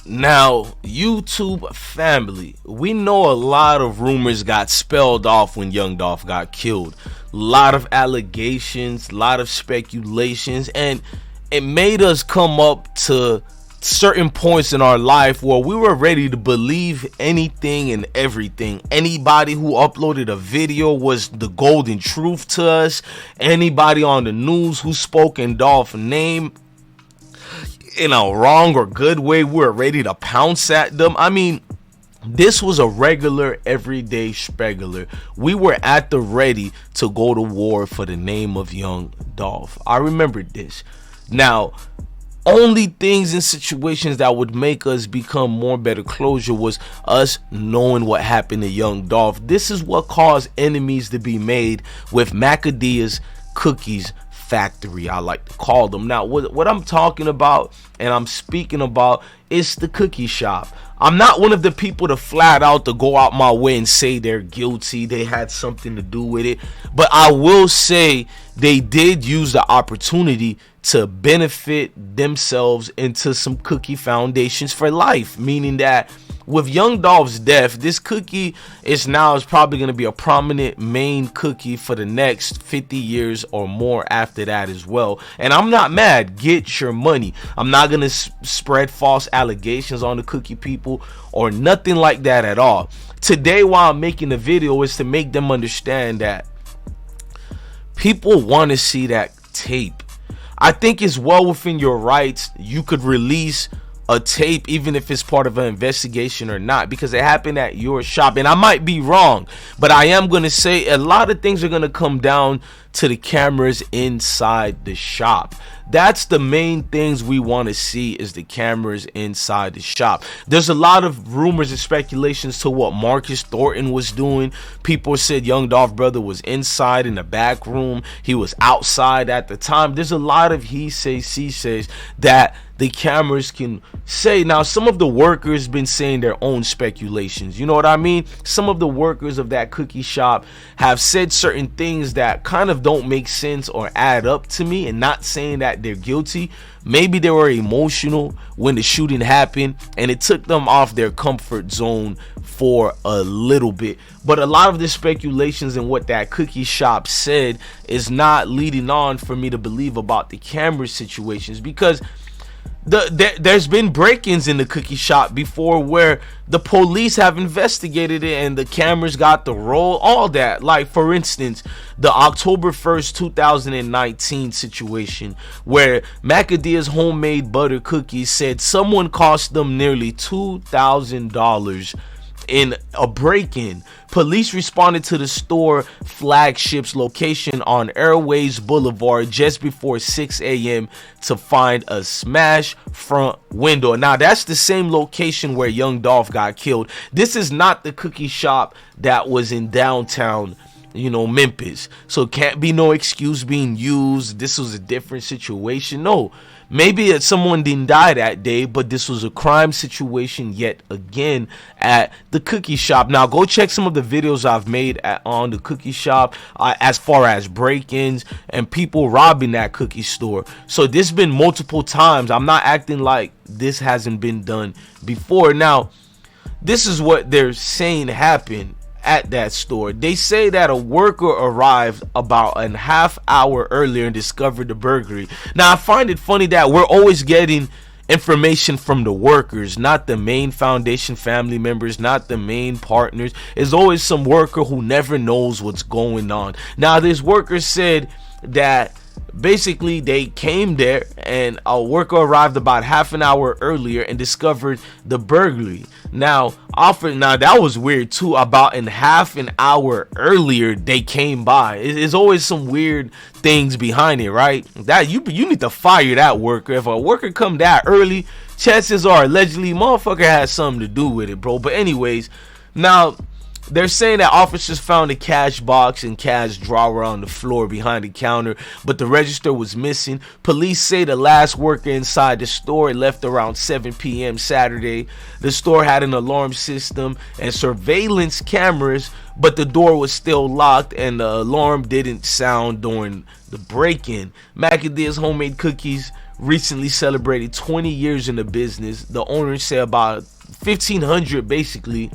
Now, YouTube family, we know a lot of rumors got spelled off when Young Dolph got killed. A lot of allegations, a lot of speculations, and it made us come up to certain points in our life where we were ready to believe anything and everything. Anybody who uploaded a video was the golden truth to us. Anybody on the news who spoke in Dolph's name in a wrong or good way, we were ready to pounce at them. I mean, this was a regular, everyday spegular. We were at the ready to go to war for the name of Young Dolph. I remember this. Now, only things and situations that would make us become more better closure was us knowing what happened to Young Dolph. This is what caused enemies to be made with Macadamia's Cookies Factory, I like to call them. Now, what I'm talking about and I'm speaking about is the cookie shop. I'm not one of the people to flat out to go out my way and say they're guilty, they had something to do with it, but I will say they did use the opportunity to benefit themselves into some cookie foundations for life, meaning that with Young Dolph's death, this cookie is probably going to be a prominent main cookie for the next 50 years or more after that as well. And I'm not mad. Get your money. I'm not going to spread false allegations on the cookie people or nothing like that at all. Today, while I'm making the video, is to make them understand that people want to see that tape. I think it's well within your rights. You could release a tape even if it's part of an investigation or not, because it happened at your shop. And I might be wrong, but I am going to say a lot of things are going to come down to the cameras inside the shop. That's the main things we want to see, is the cameras inside the shop. There's a lot of rumors and speculations to what Marcus Thornton was doing. People said Young Dolph brother was inside in the back room, he was outside at the time. There's a lot of he says, she says that the cameras can say. Now, some of the workers been saying their own speculations, you know what I mean? Some of the workers of that cookie shop have said certain things that kind of don't make sense or add up to me, and not saying that they're guilty. Maybe they were emotional when the shooting happened and it took them off their comfort zone for a little bit. But a lot of the speculations and what that cookie shop said is not leading on for me to believe about the camera situations, because there's been break-ins in the cookie shop before where the police have investigated it and the cameras got the roll, all that. Like, for instance, the October 1st 2019 situation where Macadamia's homemade butter cookies said someone cost them nearly $2,000 in a break-in. Police responded to the store flagship's location on Airways Boulevard just before 6 a.m. to find a smashed front window. Now, that's the same location where Young Dolph got killed. This is not the cookie shop that was in downtown, Memphis. So can't be no excuse being used. This was a different situation. No, maybe someone didn't die that day, but this was a crime situation yet again at the cookie shop. Now, go check some of the videos I've made on the cookie shop as far as break-ins and people robbing that cookie store. So this been multiple times. I'm not acting like this hasn't been done before. Now, this is what they're saying happened at that store. They say that a worker arrived about a half hour earlier and discovered the burglary. Now, I find it funny that we're always getting information from the workers, not the main foundation family members, not the main partners. There's always some worker who never knows what's going on. Now, this worker said that basically they came there and a worker arrived about half an hour earlier and discovered the burglary. Now that was weird too. About in half an hour earlier they came by. It's always some weird things behind it, right? That you need to fire that worker. If a worker come that early, chances are allegedly motherfucker has something to do with it, bro. But anyways, now they're saying that officers found a cash box and cash drawer on the floor behind the counter, but the register was missing. Police say the last worker inside the store left around 7 p.m. Saturday. The store had an alarm system and surveillance cameras, but the door was still locked and the alarm didn't sound during the break-in. Macadamia's homemade cookies recently celebrated 20 years in the business. The owner said about 1,500 basically,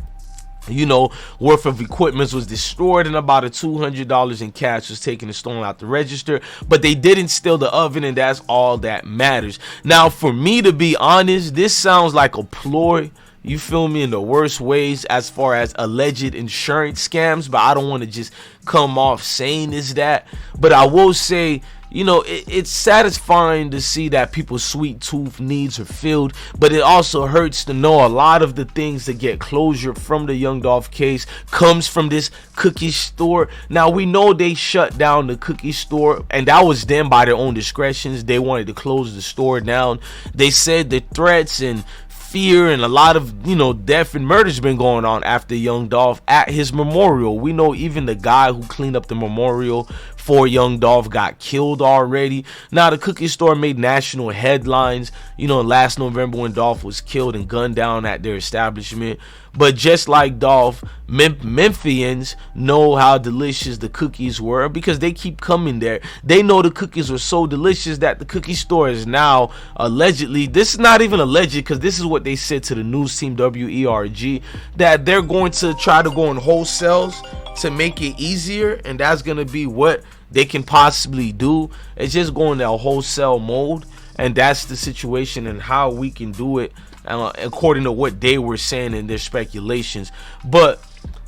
worth of equipment was destroyed, and about $200 in cash was taken and stolen out the register. But they didn't steal the oven, and that's all that matters. Now, for me, to be honest, this sounds like a ploy, you feel me, in the worst ways as far as alleged insurance scams. But I don't want to just come off saying is that. But I will say, it's satisfying to see that people's sweet tooth needs are filled, but it also hurts to know a lot of the things that get closure from the Young Dolph case comes from this cookie store. Now, we know they shut down the cookie store, and that was them by their own discretions. They wanted to close the store down. They said the threats and fear and a lot of death and murder's been going on after Young Dolph at his memorial. We know even the guy who cleaned up the memorial for Young Dolph got killed already. Now, the cookie store made national headlines last November when Dolph was killed and gunned down at their establishment. But just like Dolph, Memphians know how delicious the cookies were because they keep coming there. They know the cookies were so delicious that the cookie store is now allegedly, this is not even alleged because this is what they said to the news team WERG, that they're going to try to go in wholesales to make it easier, and that's going to be what they can possibly do. It's just going to a wholesale mode, and that's the situation and how we can do it according to what they were saying in their speculations. But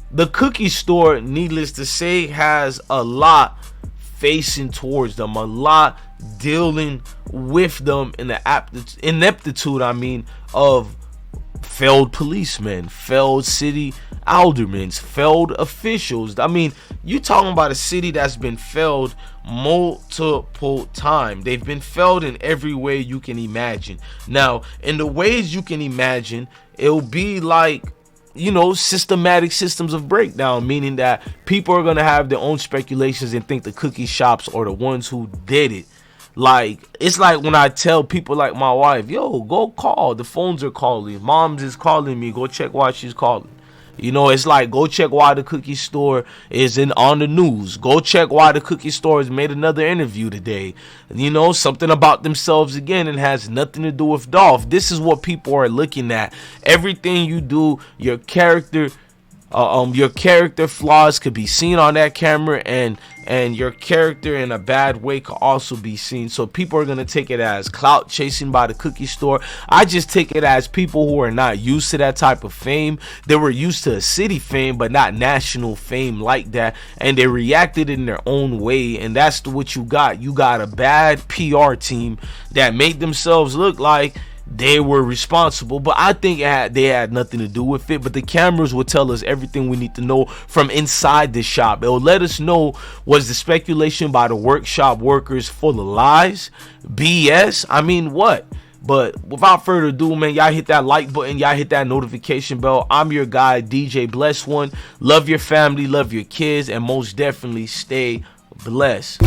the cookie store, needless to say, has a lot facing towards them, a lot dealing with them in the ineptitude of failed policemen, failed city aldermen, failed officials. You talking about a city that's been failed multiple times. They've been failed in every way you can imagine. Now, in the ways you can imagine, it'll be like systematic systems of breakdown, meaning that people are going to have their own speculations and think the cookie shops are the ones who did it. Like, it's like when I tell people like my wife, yo, go call, the phones are calling, mom's is calling me, go check why she's calling. It's like, go check why the cookie store is on the news. Go check why the cookie store has made another interview today. Something about themselves again, and has nothing to do with Dolph. This is what people are looking at. Everything you do, your character flaws could be seen on that camera, and your character in a bad way could also be seen. So people are going to take it as clout chasing by the cookie store. I just take it as people who are not used to that type of fame. They were used to a city fame, but not national fame like that, and they reacted in their own way, and that's what you got. You got a bad PR team that made themselves look like they were responsible, but I think they had nothing to do with it. But the cameras will tell us everything we need to know from inside the shop. It will let us know, was the speculation by the workshop workers full of lies, BS? What? But without further ado, man, y'all hit that like button, y'all hit that notification bell. I'm your guy, DJ Bless One. Love your family, love your kids, and most definitely stay blessed.